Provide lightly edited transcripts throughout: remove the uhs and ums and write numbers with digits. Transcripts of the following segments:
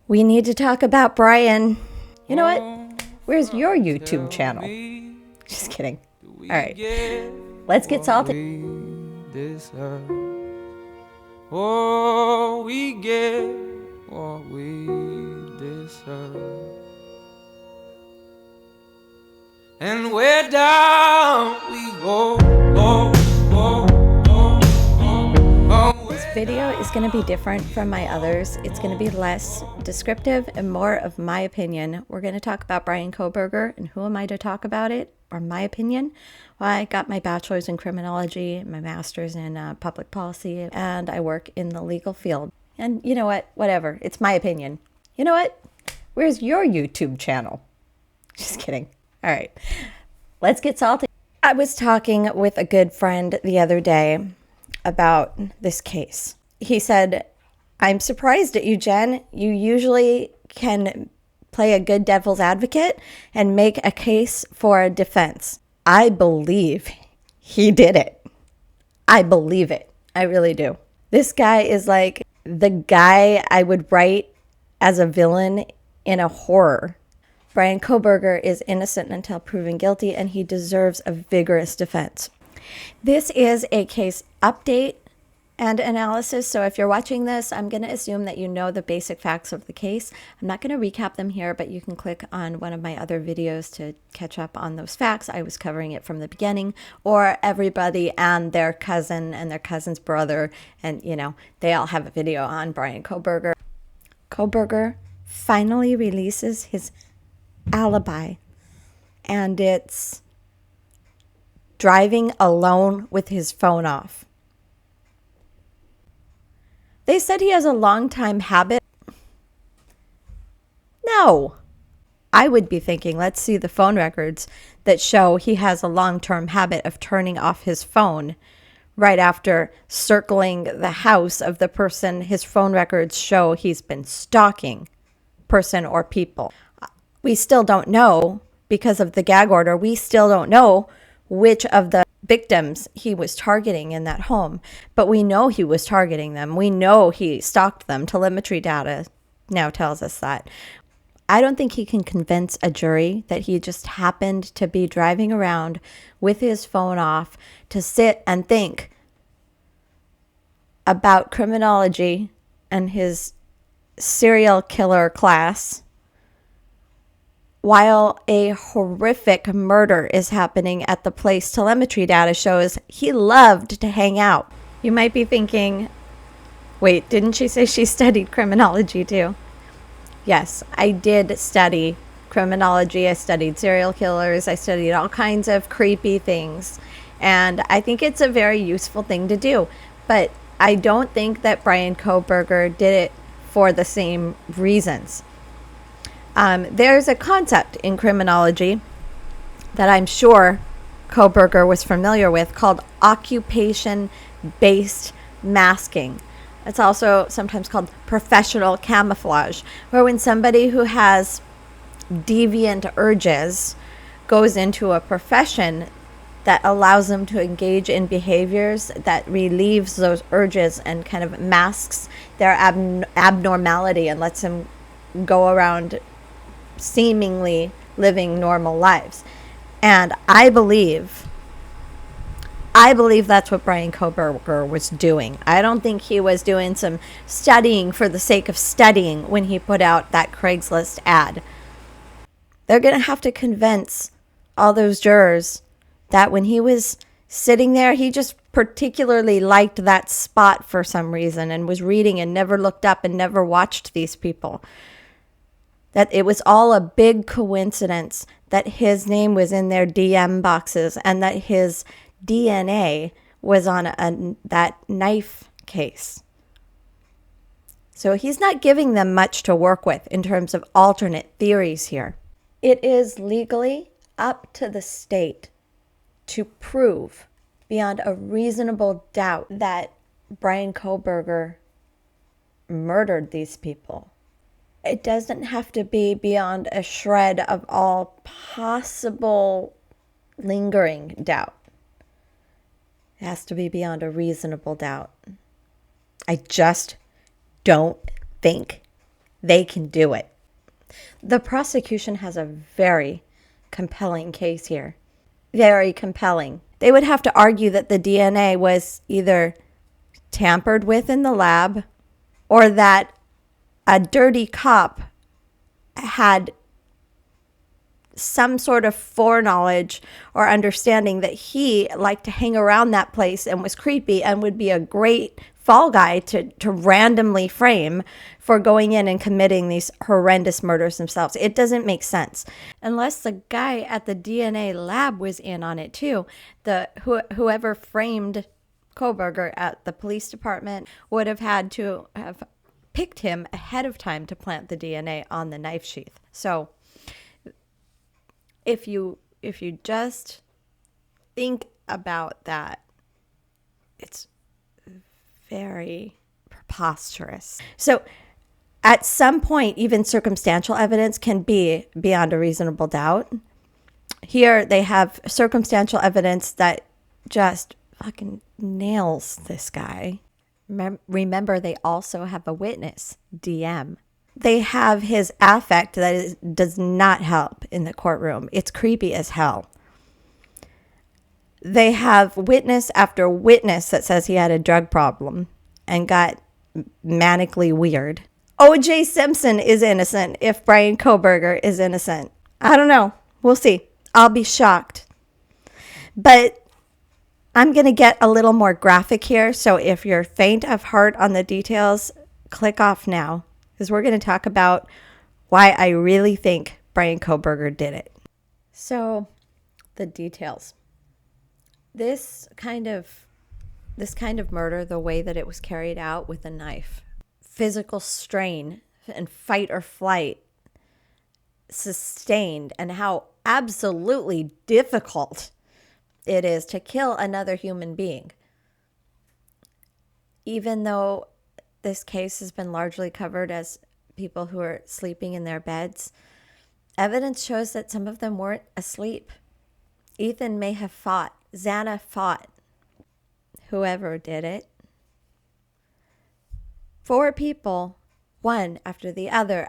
We need to talk about Bryan. You know what? Where's your YouTube channel? Just kidding. All right. Let's get salty. Oh, we get what we deserve. And where down we go. This video is going to be different from my others. It's going to be less descriptive and more of my opinion. We're going to talk about Bryan Kohberger, and who am I to talk about it or my opinion? Well, I got my bachelor's in criminology, my master's in public policy, and I work in the legal field. And you know what? Whatever. It's my opinion. You know what? Where's your YouTube channel? Just kidding. All right. Let's get salty. I was talking with a good friend the other day about this case. He said, I'm surprised at you, Jen. You usually can play a good devil's advocate and make a case for a defense. I believe he did it. I believe it. I really do. This guy is like the guy I would write as a villain in a horror. Bryan Kohberger is innocent until proven guilty, and he deserves a vigorous defense. This is a case update and analysis. So if you're watching this, I'm going to assume that you know the basic facts of the case. I'm not going to recap them here, but you can click on one of my other videos to catch up on those facts. I was covering it from the beginning, or everybody and their cousin and their cousin's brother. And, you know, they all have a video on Bryan Kohberger. Kohberger finally releases his alibi, and it's driving alone with his phone off. They said he has a long-time habit. No. I would be thinking, let's see the phone records that show he has a long-term habit of turning off his phone right after circling the house of the person his phone records show he's been stalking, person or people. We still don't know, because of the gag order, we still don't know which of the victims he was targeting in that home. But we know he was targeting them. We know he stalked them. Telemetry data now tells us that. I don't think he can convince a jury that he just happened to be driving around with his phone off to sit and think about criminology and his serial killer class while a horrific murder is happening at the place telemetry data shows he loved to hang out. You might be thinking, wait, didn't she say she studied criminology too? Yes, I did study criminology. I studied serial killers. I studied all kinds of creepy things. And I think it's a very useful thing to do. But I don't think that Bryan Kohberger did it for the same reasons. There's a concept in criminology that I'm sure Kohberger was familiar with called occupation-based masking. It's also sometimes called professional camouflage, where when somebody who has deviant urges goes into a profession that allows them to engage in behaviors that relieves those urges and kind of masks their abnormality and lets them go around seemingly living normal lives. And I believe that's what Bryan Kohberger was doing. I don't think he was doing some studying for the sake of studying when he put out that Craigslist ad. They're going to have to convince all those jurors that when he was sitting there, he just particularly liked that spot for some reason and was reading and never looked up and never watched these people. That it was all a big coincidence that his name was in their DM boxes and that his DNA was on that knife case. So he's not giving them much to work with in terms of alternate theories here. It is legally up to the state to prove beyond a reasonable doubt that Bryan Kohberger murdered these people. It doesn't have to be beyond a shred of all possible lingering doubt. It has to be beyond a reasonable doubt. I just don't think they can do it. The prosecution has a very compelling case here. Very compelling. They would have to argue that the DNA was either tampered with in the lab or that a dirty cop had some sort of foreknowledge or understanding that he liked to hang around that place and was creepy and would be a great fall guy to randomly frame for going in and committing these horrendous murders themselves. It doesn't make sense. Unless the guy at the DNA lab was in on it too. Whoever framed Kohberger at the police department would have had to have picked him ahead of time to plant the DNA on the knife sheath. So if you just think about that, it's very preposterous. So at some point, even circumstantial evidence can be beyond a reasonable doubt. Here they have circumstantial evidence that just fucking nails this guy. Remember, they also have a witness, DM. They have his affect that does not help in the courtroom. It's creepy as hell. They have witness after witness that says he had a drug problem and got manically weird. O.J. Simpson is innocent if Bryan Kohberger is innocent. I don't know. We'll see. I'll be shocked. But I'm going to get a little more graphic here. So if you're faint of heart on the details, click off now, because we're going to talk about why I really think Bryan Kohberger did it. So the details. This kind of murder, the way that it was carried out with a knife, physical strain and fight or flight sustained, and how absolutely difficult it is to kill another human being. Even though this case has been largely covered as people who are sleeping in their beds, evidence shows that some of them weren't asleep. Ethan may have fought. Xana fought. Whoever did it. 4 people, one after the other,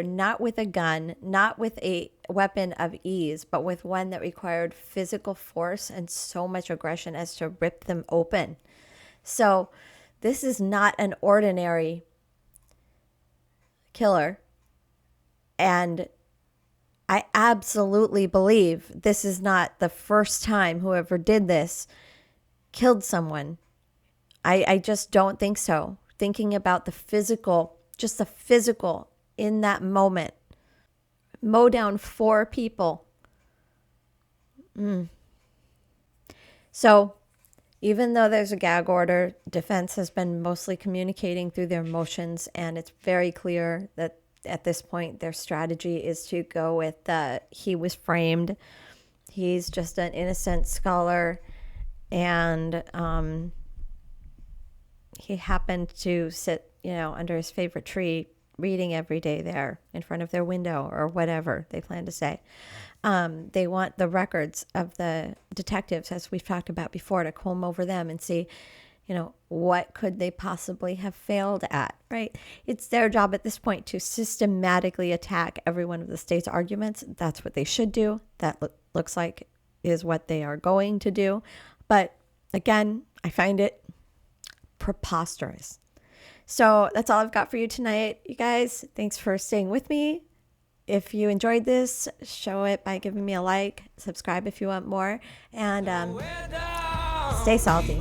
not with a gun, not with a weapon of ease, but with one that required physical force and so much aggression as to rip them open. So this is not an ordinary killer. And I absolutely believe this is not the first time whoever did this killed someone. I just don't think so. Thinking about the physical, just the physical in that moment. Mow down 4 people. So even though there's a gag order, defense has been mostly communicating through their motions, and it's very clear that at this point their strategy is to go with he was framed. He's just an innocent scholar, and he happened to sit, under his favorite tree reading every day there in front of their window or whatever they plan to say. They want the records of the detectives, as we've talked about before, to comb over them and see, what could they possibly have failed at, right? It's their job at this point to systematically attack every one of the state's arguments. That's what they should do. That looks like is what they are going to do. But again, I find it preposterous. So that's all I've got for you tonight, you guys. Thanks for staying with me. If you enjoyed this, show it by giving me a like, subscribe if you want more, and stay salty.